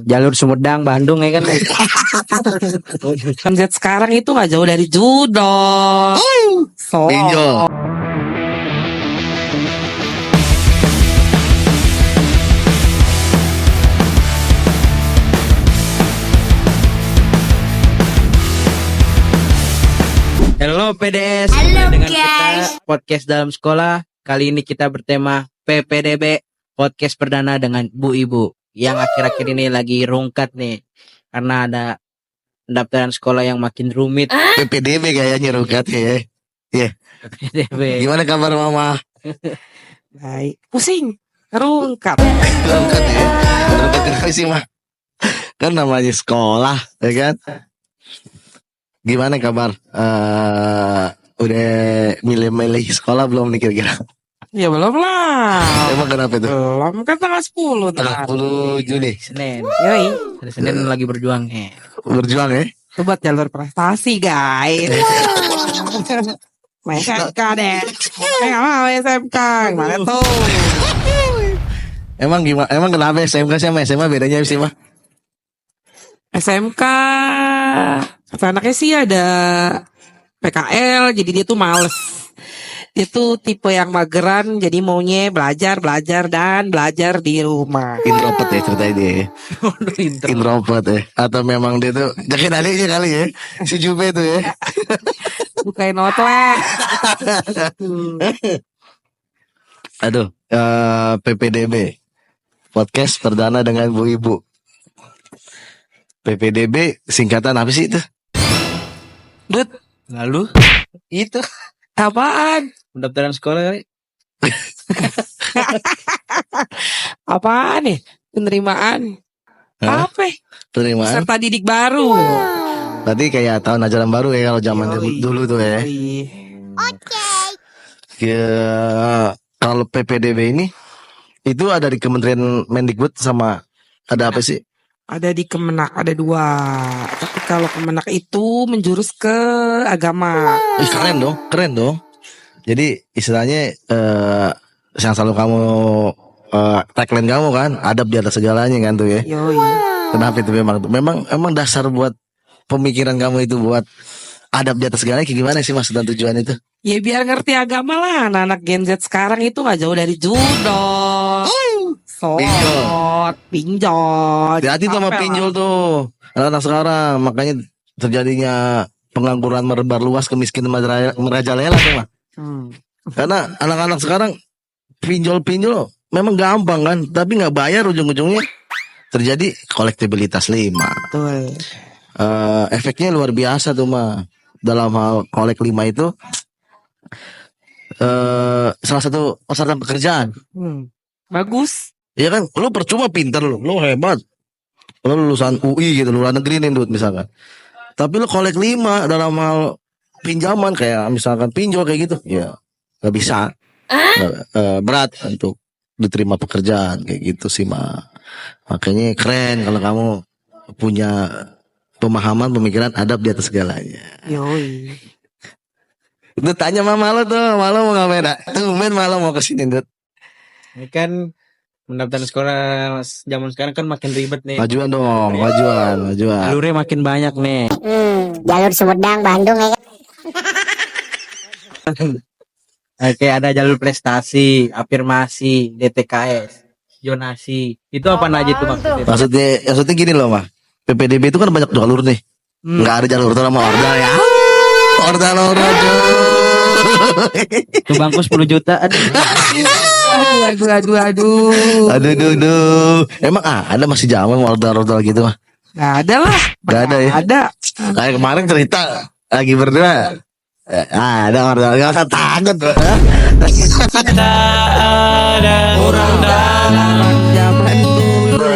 Jalur Sumedang Bandung ya kan. Kan Z sekarang itu nggak jauh dari judo. Pinjol. Halo PDS. Halo, Dengan guys. kita podcast dalam sekolah. Kali ini kita bertema PPDB, podcast perdana dengan Bu Ibu yang akhir-akhir ini lagi rungkat nih karena ada pendaftaran sekolah yang makin rumit. PPDB kayaknya rukat ya. PPDB. Gimana kabar mama? Baik. Pusing. Rungkat. Rukat ya. Rukat kenapa sih mah? Kan namanya sekolah, ya kan? Gimana kabar? Udah milih-milih sekolah belum nih kira-kira? Ya belum lah. Emang kenapa itu? Belum kan tanggal 10 Tanggal 10 Juni. Senin. Yoi. Hari Senin lagi berjuang nih. Berjuang ya? Itu buat jalur prestasi guys. Main SMK deh. Nggak mau SMK. Gimana tuh? Emang gimana? Emang kenapa SMK sama SMA bedanya sih mah? SMK kata anaknya sih ada PKL, jadi dia tuh males. Dia tuh tipe yang mageran, jadi maunya belajar di rumah. Introvert ya ceritanya dia ya? Introvert ya? Atau memang dia tuh jakin adiknya kali ya? Si Jupe tuh ya? Bukain outlet. Aduh, PPDB podcast perdana dengan Bu Ibu. PPDB singkatan apa sih itu? Dut, Lalu Itu apaan? pendaftaran sekolah kali. Apaan nih? Penerimaan. Hah? Apa? penerimaan. Peserta didik baru. Berarti kayak tahun ajaran baru ya kalau zaman Yoi. dulu tuh ya. Yoi. Ya, kalau PPDB ini itu ada di Kementerian Mendikbud sama ada apa sih? Ada di Kemenak, ada 2. Tapi kalau Kemenak itu menjurus ke agama. Ih, keren dong. Jadi istilahnya yang selalu kamu tagline kamu kan, adab di atas segalanya kan tuh ya. Yoi. Kenapa itu memang dasar buat pemikiran kamu itu buat adab di atas segalanya kayak gimana sih maksud dan tujuan itu? Ya biar ngerti agama lah. Anak-anak Gen Z sekarang itu nggak jauh dari judo, shot, pinjol. Hati-hati tuh sama Apel pinjol lah. tuh anak-anak sekarang, makanya terjadinya pengangguran merebar luas, kemiskinan merajalela tuh mah. Karena anak-anak sekarang pinjol memang gampang kan, tapi nggak bayar ujung-ujungnya terjadi kolektibilitas 5. Betul. Efeknya luar biasa tuh mah. Dalam hal kolek 5 itu salah satu persyaratan pekerjaan. Bagus. Ya kan, lu percuma pinter lu hebat. Lu lulusan UI gitu, luar negeri nih Dut, misalkan. Tapi lu kolek 5 dalam hal pinjaman kayak misalkan pinjol kayak gitu, ya nggak bisa. Berat untuk diterima pekerjaan kayak gitu sih mah. Makanya keren kalau kamu punya pemahaman, pemikiran adab di atas segalanya. Yoi. Dut, tanya mama lo tuh, mama lo mau ngapain? Tumben malam mau kesini Dut. Ini kan pendaftaran sekolah zaman sekarang kan makin ribet nih. Majuan dong, majuan. Jalurnya makin banyak nih. Jalur Sumedang Bandung ya. Oke, ada jalur prestasi, afirmasi, DTKS, zonasi. Itu apa aja tuh maksudnya? Maksudnya gini loh mah. PPDB itu kan banyak jalur nih. Nggak ada jalur tuh sama ordal ya. Ordal. Tuh bangku 10 juta. Aduh. Aduh. Emang ada masih zaman ordal gitu mah? Gak ada lah. Gak ada ya? Ada. Kayak kemarin cerita lagi berdua. Ada ordal, gak usah takut. Zaman dulu.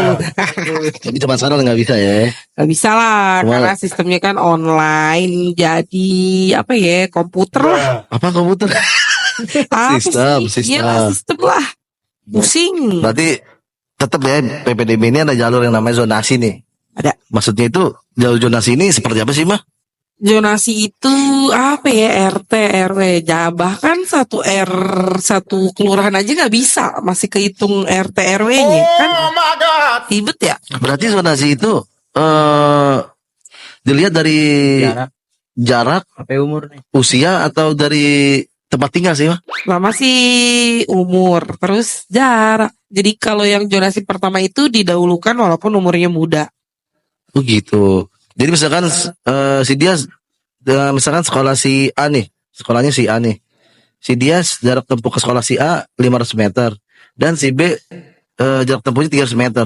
Tapi cuma sekarang nggak bisa ya. Gak bisa lah. Cuma- Karena sistemnya kan online. Jadi apa ya, komputer lah. Apa komputer? Apa Sistem. sih? Iya, sistem lah. Pusing. Berarti tetap ya PPDB ini ada jalur yang namanya zonasi nih. Ada. Maksudnya itu jalur zonasi ini seperti apa sih mah? Zonasi itu apa ya, RT RW bahkan satu kelurahan aja nggak bisa, masih kehitung RT RW-nya kan, ribet ya. Berarti zonasi itu dilihat dari Jarak, jarak, apa umur nih? usia atau dari tempat tinggal sih, Mah? Lama sih umur, terus jarak. Jadi kalau yang zonasi pertama itu didahulukan walaupun umurnya muda. Oh gitu. Jadi misalkan si Dias misalkan sekolah si A nih, sekolahnya si A nih. Si Dias jarak tempuh ke sekolah si A 500 meter dan si B jarak tempuhnya 300 meter.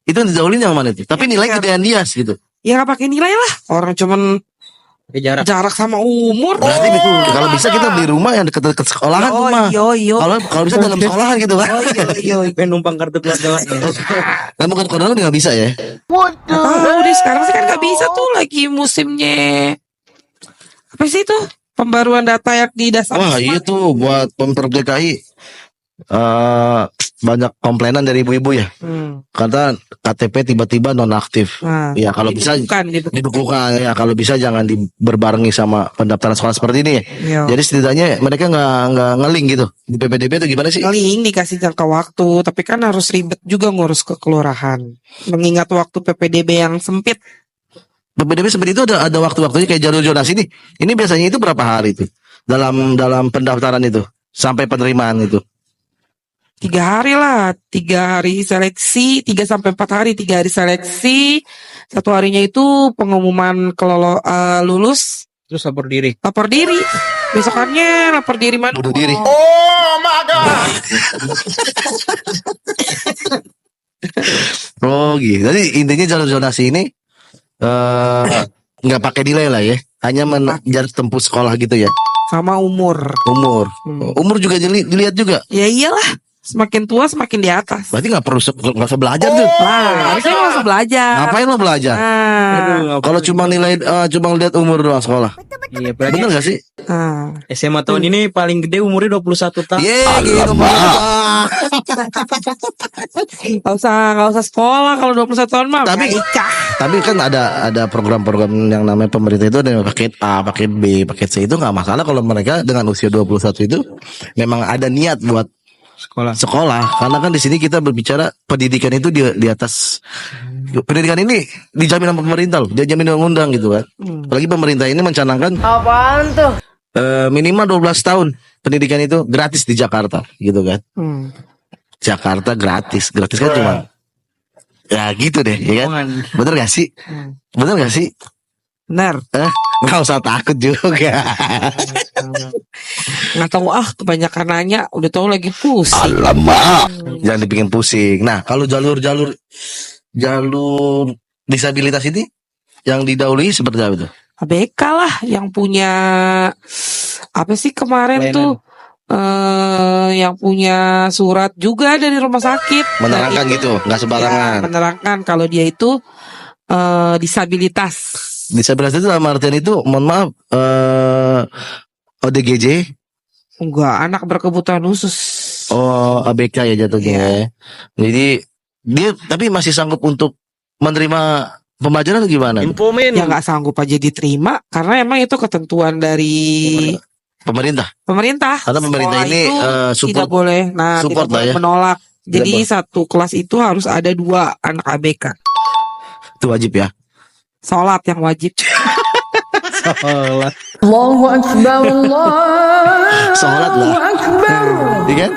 Itu yang didahuluin yang mana itu? Tapi nilai gedean Dias gitu. Ya nggak pakai nilai lah, orang cuman Pakai jarak. jarak sama umur. Berarti kalau bisa kita beli rumah yang dekat-dekat sekolahan tuh, Mah. Yo. Kalau bisa dalam sekolahan gitu kan. Pengen numpang kartu keluarga. Kan bukan corona nggak bisa ya. Tahu deh, sekarang sih kan nggak bisa tuh, lagi musimnya apa sih itu, pembaruan data yang di dasar. Wah iya tuh buat Pemprov DKI banyak komplainan dari ibu-ibu ya. Karena KTP tiba-tiba nonaktif. Nah, Ya kalau bisa bukan gitu. dibekukan ya, kalau bisa jangan berbarengi sama pendaftaran sekolah seperti ini ya. Yo. Jadi setidaknya mereka nggak ngeling gitu di PPDB itu gimana sih? Paling dikasih jangka waktu, tapi kan harus ribet juga ngurus ke kelurahan. Mengingat waktu PPDB yang sempit. PPDB seperti itu ada waktu-waktunya kayak jalur zonasi nih. Ini biasanya itu berapa hari itu dalam pendaftaran itu sampai penerimaan itu? 3 hari lah, 3 hari seleksi, 3 sampai 4 hari, 3 hari seleksi, 1 harinya itu pengumuman lulus, Terus lapor diri. lapor diri, besokannya lapor diri mana? Bunuh diri. Oh gitu. Jadi intinya jalur zonasi ini nggak pakai nilai lah ya, hanya jarak tempuh sekolah gitu ya. Sama umur. Umur, umur juga dilihat juga. Ya iyalah, semakin tua semakin di atas. Berarti nggak usah belajar tuh. Lah, harusnya nggak usah belajar. Ngapain lo belajar? Nah, Kalau cuma nilai cuma lihat umur doang sekolah. Iya, berarti Bener gak sih? nah. SMA tahun ini paling gede umurnya 21 tahun. Gitu. Nggak usah sekolah kalau 21 tahun mah. Tapi- nikah. Tapi kan ada program-program yang namanya pemerintah itu ada paket A, paket B, paket C, itu nggak masalah kalau mereka dengan usia 21 itu memang ada niat buat sekolah. Karena kan di sini kita berbicara pendidikan itu di atas, pendidikan ini dijamin sama pemerintah loh, dijamin undang-undang gitu kan. Apalagi pemerintah ini mencanangkan Apaan tuh? minimal 12 tahun pendidikan itu gratis di Jakarta gitu kan. Jakarta gratis kan cuma ya gitu deh ya kan. Bener gak sih? Bener gak sih? Benar. Nggak usah takut juga. Nggak tahu kebanyakan nanya, udah tahu lagi pusing. Alamak, jangan dibikin pusing. Nah, kalau jalur disabilitas ini yang didahului seperti apa itu? ABK lah yang punya apa sih kemarin Pelayanan. tuh, yang punya surat juga dari rumah sakit. Menerangkan Dan gitu, nggak ya, sembarangan. menerangkan kalau dia itu disabilitas. Disabilitas itu dalam artian itu, mohon maaf, ODGJ, Enggak, anak berkebutuhan khusus. ABK ya jatuhnya. Iya. Jadi dia tapi masih sanggup untuk menerima pembelajaran atau gimana? Infomen. Ya nggak sanggup aja diterima karena emang itu ketentuan dari Pemerintah. pemerintah. Karena pemerintah Sekolah ini itu tidak support. boleh. Nah, support tidak boleh lah ya. menolak. Jadi boleh. satu kelas itu harus ada 2 anak ABK. Itu wajib ya. Sholat yang wajib. Sholat lah. Iya kan?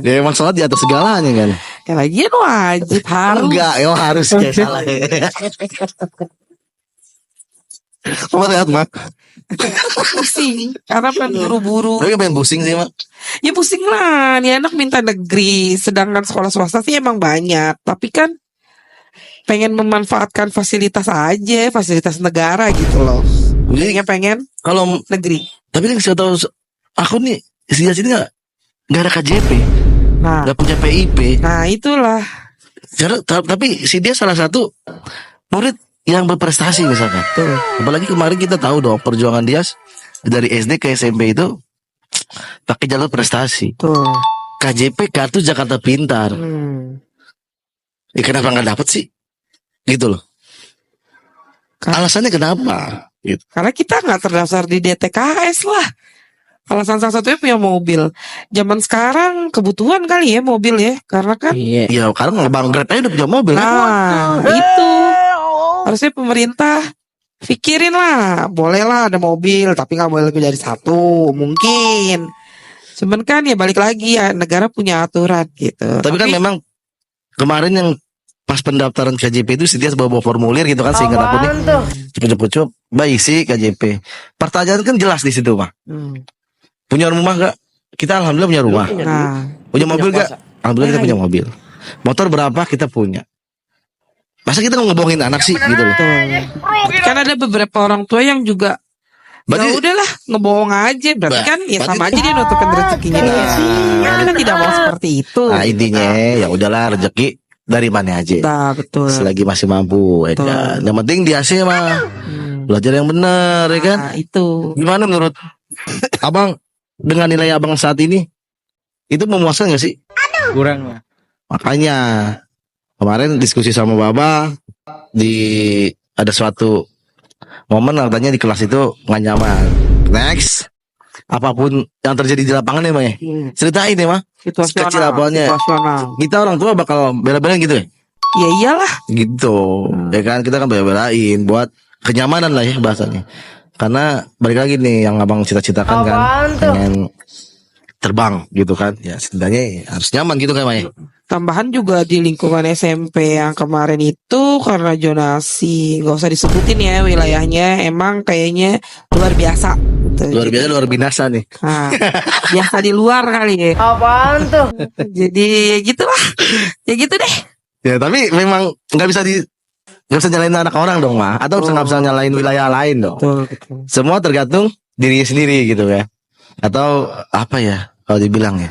Ya emang sholat di atas segalanya kan. Ya lagian wajib harus. Enggak, emang harus kayak salah. Kamu lihat mak? Pusing karena pengen buru-buru. Tapi pengen pusing sih mak. Ya pusing lah. Nih anak minta negeri, sedangkan sekolah swasta sih emang banyak. Tapi kan pengen memanfaatkan fasilitas aja, fasilitas negara gitu loh. Jadi Jadinya pengen kalau negeri. tapi kan saya tahu aku nih si Jas ini nggak ada KJP, Nah, nggak punya PIP. nah itulah. Tapi si dia salah satu murid yang berprestasi misalkan. Tuh. Apalagi kemarin kita tahu dong perjuangan dia dari SD ke SMP itu pakai jalur prestasi. Tuh. KJP kartu Jakarta Pintar. Kenapa nggak dapet sih? Gitu loh. Alasannya kenapa? Gitu. Karena kita nggak terdaftar di DTKS lah. Alasan salah satunya punya mobil. Zaman sekarang kebutuhan kali ya mobil ya. Karena kan Iya. Ya karena Bang Grab aja udah punya mobil. kan? nah itu harusnya pemerintah pikirin lah. Boleh lah ada mobil, tapi nggak boleh lebih dari satu mungkin. Cuman kan ya balik lagi ya negara punya aturan gitu. Tapi kan memang kemarin yang pas pendaftaran KJP itu Setia bawa formulir gitu kan, sehingga aku nih cepet-cepet isi KJP. Pertanyaan kan jelas di situ mah. Hmm. Punya rumah gak? Kita alhamdulillah punya rumah. Nah, Punya mobil gak? Alhamdulillah kita punya mobil. Motor berapa? Kita punya. Masa kita ngebohongin anak sih gitu loh. betul. Kan ada beberapa orang tua yang juga ya Berarti- udahlah ngebohong aja. Berarti kan ya berarti- sama aja dia nutupin rezekinya dia. Kita tidak mau seperti itu. Nah intinya ya udahlah, rezeki dari mana aja. Nah, betul. Selagi masih mampu ya Betul. kan. Yang penting di AC mah belajar yang benar ya kan. Nah, itu. Gimana menurut Abang dengan nilai Abang saat ini? Itu memuaskan gak sih? Kurang lah. Makanya kemarin diskusi sama Baba ada suatu momen katanya di kelas itu nggak nyaman. Next, apapun yang terjadi di lapangan ya, Bang ya. Ceritain ya, Mah. Situasional. Sekecil apanya. Situasional. Kita orang tua bakal bela-belain gitu ya. Ya iyalah. Gitu. Ya kan kita kan bela-belain buat kenyamanan lah ya bahasanya. Karena balik lagi nih yang Abang cita-citakan kan pengen terbang gitu kan. Ya setidaknya harus nyaman gitu kan, Mah ya. Tambahan juga di lingkungan SMP yang kemarin itu karena zonasi, gak usah disebutin ya wilayahnya, emang kayaknya luar biasa. Gitu. Luar biasa, luar binasa nih. Nah, biasa di luar kali ya. Apaan tuh? Jadi ya gitulah, ya gitu deh. Ya tapi memang nggak bisa nyalain anak orang dong, Mah. Atau nggak bisa nyalain wilayah lain dong. Betul, betul. Semua tergantung diri sendiri gitu ya. Atau apa ya kalau dibilang ya.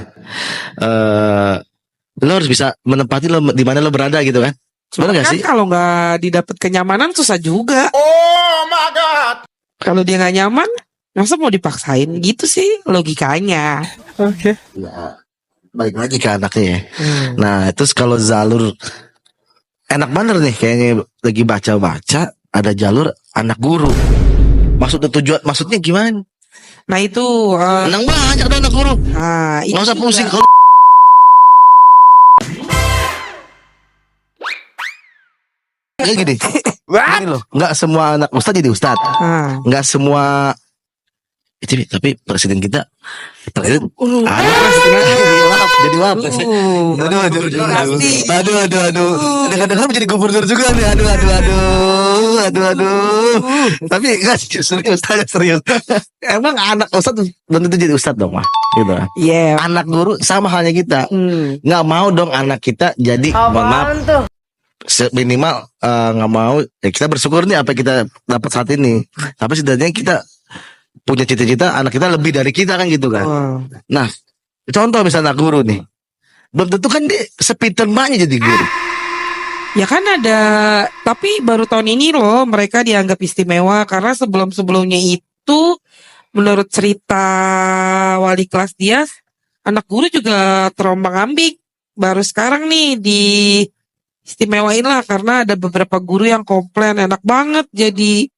Lo harus bisa menempati lo di mana lo berada gitu kan. Cuma Bener gak kan sih? kalau nggak didapat kenyamanan susah juga. Oh my god. Kalau dia nggak nyaman, masa mau dipaksain gitu sih logikanya. Ya, balik lagi ke anaknya ya. Nah terus kalau jalur enak bener nih kayaknya lagi baca-baca ada jalur anak guru. Maksudnya gimana? Nah itu, Menang banyak ada anak guru. nah itu Nggak usah juga. pusing kalau kayak gini. Gini loh, nggak semua anak ustadz jadi ustadz. Nah, Nggak semua tapi presiden kita presiden ada jadi wap Pasti. aduh kadang-kadang menjadi gubernur juga nih aduh tapi nggak serius emang anak ustadz belum tentu jadi ustadz dong mah gitu iya. anak guru sama halnya kita Hmm. nggak mau dong anak kita jadi mohon maaf Apaan tuh? minimal nggak mau ya kita bersyukur nih apa yang kita dapat saat ini tapi setidaknya kita punya cita-cita anak kita lebih dari kita kan gitu kan. Oh. Nah contoh misalnya anak guru nih belum tentu kan dia sepinter mbaknya jadi guru. Ya kan ada, tapi baru tahun ini loh mereka dianggap istimewa karena sebelum-sebelumnya itu menurut cerita wali kelas dia, anak guru juga terombang-ambing. Baru sekarang nih di istimewain lah karena ada beberapa guru yang komplain enak banget jadi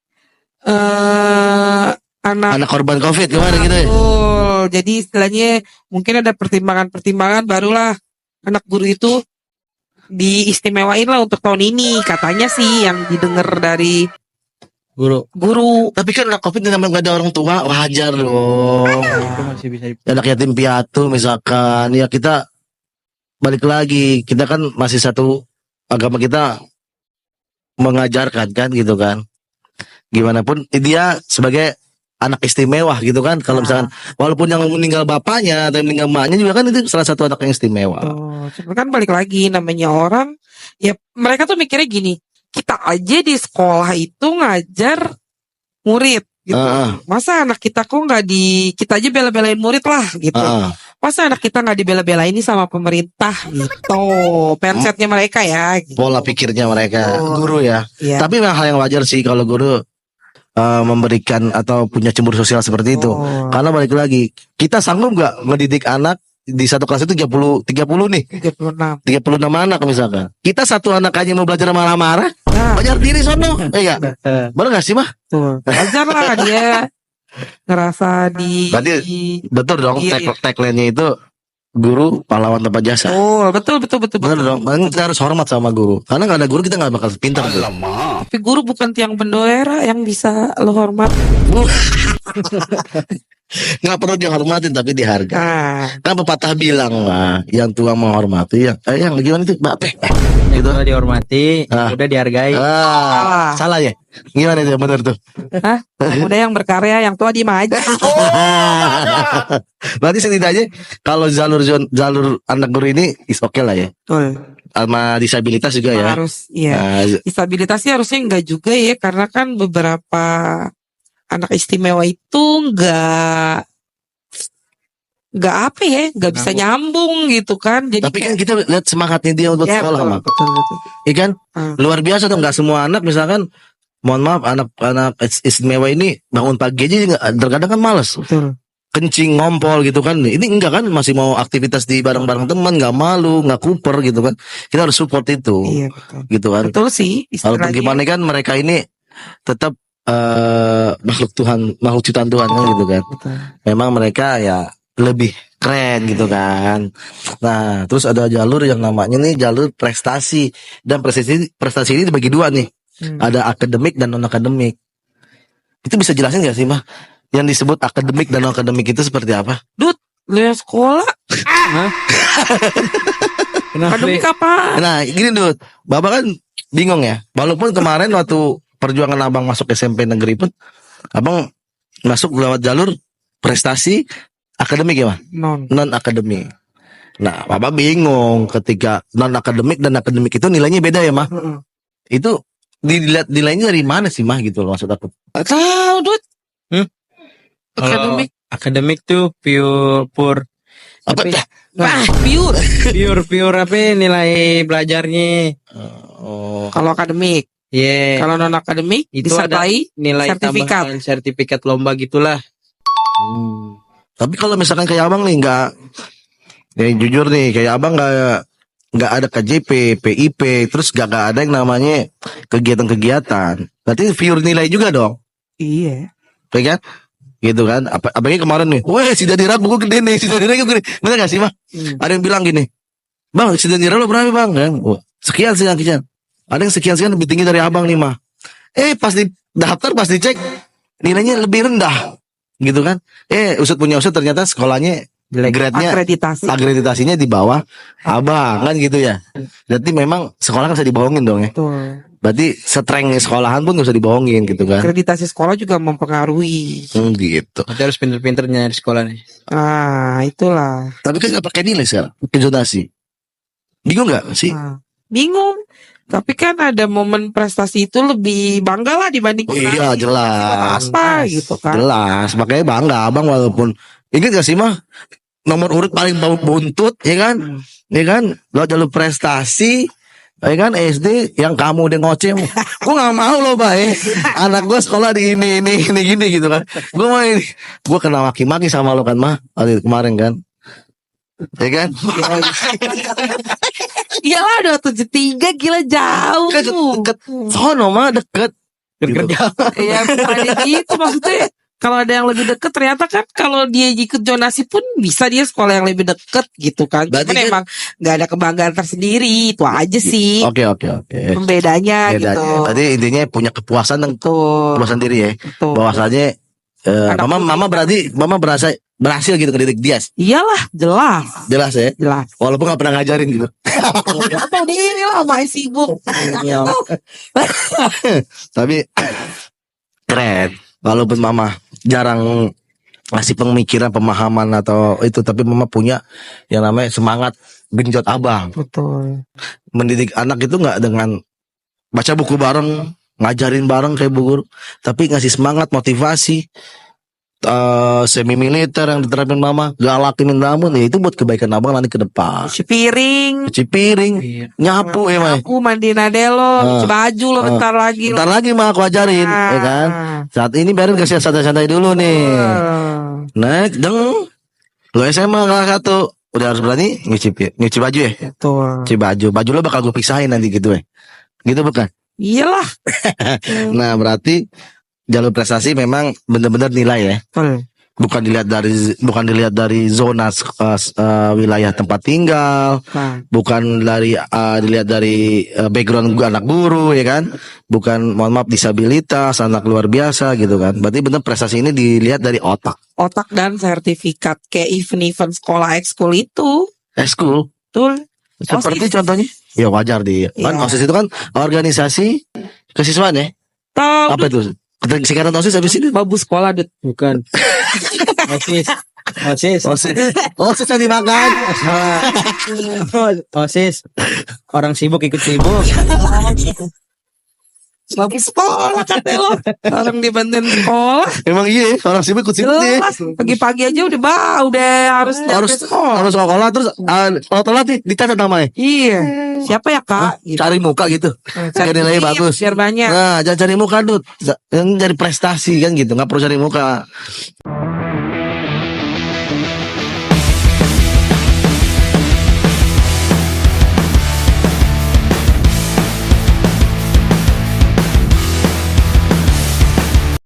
anak Korban COVID gimana gitu ya. betul. Jadi istilahnya mungkin ada pertimbangan-pertimbangan barulah anak guru itu diistimewain lah untuk tahun ini katanya sih yang didengar dari guru. Tapi kan anak COVID namanya gak ada orang tua wajar dong. Itu masih bisa Anak yatim piatu misalkan ya kita balik lagi kita kan masih satu agama kita mengajarkan kan gitu kan. Gimana pun dia sebagai anak istimewa gitu kan kalau misalkan walaupun yang meninggal bapaknya atau yang meninggal emaknya juga kan itu salah satu anak yang istimewa. Oh, cuma kan balik lagi namanya orang ya mereka tuh mikirnya gini, kita aja di sekolah itu ngajar murid gitu. Masa anak kita kok nggak kita aja bela-belain murid lah gitu. Masa anak kita nggak dibela-belain ini sama pemerintah gitu. Mindsetnya mereka ya. Gitu. Pola pikirnya mereka guru ya. Iya. Tapi memang hal yang wajar sih kalau guru memberikan atau punya cemburu sosial seperti itu. Oh. Karena balik lagi, kita sanggup nggak mendidik anak di satu kelas itu 30 nih. 36. 36 anak misalkan. Kita satu anak aja mau belajar marah-marah. Nah, Belajar diri sono. Iya. Bener gak sih mah? Tuh, belajar lah dia ngerasa di. Berarti betul dong Iya, tagline-nya itu guru pahlawan tanpa jasa. Oh, betul. Bener dong. Makanya kita harus hormat sama guru. Karena gak ada guru kita gak bakal pintar tuh. Tapi guru bukan tiang bendera yang bisa lo hormat. Gak perlu dihormatin tapi dihargai. Nah, Kan pepatah bilang lah, yang tua menghormati, yang gimana itu, Mbak Pe? Gitu. Udah dihormati, Ah. udah dihargai. Salah ya? Gimana itu bener tuh? hah? Udah yang berkarya, yang tua diem aja. Berarti setidaknya kalau jalur anak guru ini is oke lah ya. Betul. Sama disabilitas juga ya. Harus, iya. Nah, Disabilitasnya harusnya enggak juga ya, karena kan beberapa anak istimewa itu enggak apa ya, enggak bisa nyambung gitu kan. Jadi tapi kan kita lihat semangatnya dia untuk ya, sekolah, Mak. betul. Iya kan? Hmm. Luar biasa tuh, nggak semua anak misalkan, mohon maaf, anak istimewa ini bangun pagi aja nggak, terkadang kan malas, Betul. kencing, ngompol gitu kan. Ini enggak kan, masih mau aktivitas di bareng-bareng teman, nggak malu, nggak kuper gitu kan. Kita harus support itu, Iya, betul. gitu kan. Betul sih Walaupun istilahnya. gimana kan mereka ini tetap makhluk ciptaan Tuhan kan gitu kan. Betul. Memang mereka ya lebih keren gitu kan. Nah, terus ada jalur yang namanya nih jalur prestasi, dan prestasi ini dibagi dua nih. Ada akademik dan non akademik. Itu bisa jelasin gak sih, Mah? Yang disebut akademik dan non akademik itu seperti apa? Dut, lu yang sekolah Kenapa? akademik apa? Nah, gini Dut, Bapak kan bingung ya. Walaupun kemarin waktu perjuangan Abang masuk SMP negeri pun, Abang masuk lewat jalur prestasi akademik ya, Mah? Non akademik. Nah, Bapak bingung ketika non akademik dan akademik itu nilainya beda ya, Mah? Itu dilihat nilainya dari mana sih, Mah, gitu loh maksud aku. Gak tahu, Dut. Kalau Akademik. akademik tuh pure Apa Tapi- dah? Wah, pure. pure apa ya, nilai belajarnya. Oh, Kalau akademik. Iya. Kalau non akademik Itu disertai Nilai sertifikat. tambahan, sertifikat lomba gitulah. tapi kalau misalkan kayak Abang nih nggak, ya jujur nih, kayak Abang nggak ada KJP, PIP, terus nggak ada yang namanya kegiatan-kegiatan. Berarti pure nilai juga dong, Iya. ya kan? Gitu kan? Apalagi kemarin nih, wah si Danira buku gede nih, si Danira gede. Bener gak sih, Mah? Ada yang bilang gini, Bang, si Danira lo berapa, Bang? Kan? Wah, sekian. Ada yang sekian lebih tinggi dari Abang nih, Mah. Pas di daftar, pas dicek, nilainya lebih rendah. Gitu kan? Usut punya usut ternyata sekolahnya grade-nya, akreditasinya di bawah Abang, kan gitu ya. Berarti memang sekolah kan bisa dibohongin dong ya. Betul. Berarti setreng sekolahan pun gak bisa dibohongin gitu kan. Akreditasi sekolah juga mempengaruhi. Gitu. Nanti harus pinter-pinter nyari sekolah nih. Ah, itulah. Tapi kan gak pakai nilai sekarang, pakai zonasi. Bingung gak sih? Ah, bingung. Tapi kan ada momen prestasi itu lebih bangga lah dibanding Oh iya, jelas. apa gitu kan. Jelas, makanya bangga Abang walaupun, ingat gak sih, Mah? Nomor urut paling buntut, ya kan? Ya kan? Lo jalur prestasi, ya kan, SD yang kamu udah ngoceh. Gue gak mau loh, Bay. Anak gue sekolah di ini gini gitu kan. Gue mau ini. Gue kena maki-maki sama lo kan, Mah, kemarin kan. Ya kan? Iyalah udah 73 gila jauh. Kan deket sono, Mah, deket. Kerja. Ya bukan gitu maksudnya. Kalau ada yang lebih deket ternyata kan kalau dia ikut zonasi pun bisa dia sekolah yang lebih deket gitu kan. Berarti Cuman kan- emang nggak ada kebanggaan tersendiri itu aja sih Oke. pembedanya Beda. gitu. Berarti intinya punya kepuasan dan Betul. kepuasan diri ya. Betul. Bahwasanya Anak mama berhasil gitu ngedidik dia. Iyalah jelas Jelas ya. jelas. Walaupun gak pernah ngajarin gitu. Atau diri lah main sibuk. Tapi keren. Walaupun mama jarang ngasih pemikiran, pemahaman atau itu, tapi mama punya yang namanya semangat genjot Abang. Betul. Mendidik anak itu nggak dengan baca buku bareng, ngajarin bareng kayak bu guru, tapi ngasih semangat, motivasi. Semi militer yang diterapin mama, galakin namun ya itu buat kebaikan Abang nanti ke depan. Cuci piring, Cuci piring, nyapu ya, Mai. aku mandiin ade lo, cuci baju lo bentar lagi. Bentar lagi mah aku ajarin, ya kan? Saat ini biarin kasih santai-santai dulu nih. Next, deng. Lo SMA kelas 1 udah harus berani nyuci baju ya. Betul. Cuci baju lo bakal gue pisahin nanti gitu ya. Gitu bukan? Iyalah. Nah, berarti jalur prestasi memang benar-benar nilai ya. Betul. Bukan dilihat dari zona wilayah tempat tinggal, Nah, bukan dilihat dari background anak guru ya kan, bukan mohon maaf disabilitas, anak luar biasa gitu kan. Berarti benar prestasi ini dilihat dari otak. otak dan sertifikat kayak event-event sekolah ekskul itu. School Betul. seperti OSIS. contohnya, ya wajar kan Iya. OSIS itu kan organisasi kesiswaan ya. Tahu Apa itu? Singkatan OSIS habis ini. babu sekolah Dut. Bukan. OSIS. OSIS. OSIS yang dimakan. OSIS. Orang sibuk ikut sibuk. Babu sekolah kata lo. Orang dibantuin sekolah. Emang iya, orang sibuk ikut sibuk nih. Jelas. Pagi-pagi aja udah harus harus sekolah. harus sekolah terus kalau telat nih dicatat namanya. Iya. Siapa ya Kak? Gitu. Cari muka gitu. Biar nilainya bagus. Biar banyak. Nah, jangan cari muka, Dut. Jangan cari prestasi kan gitu. Nggak perlu cari muka.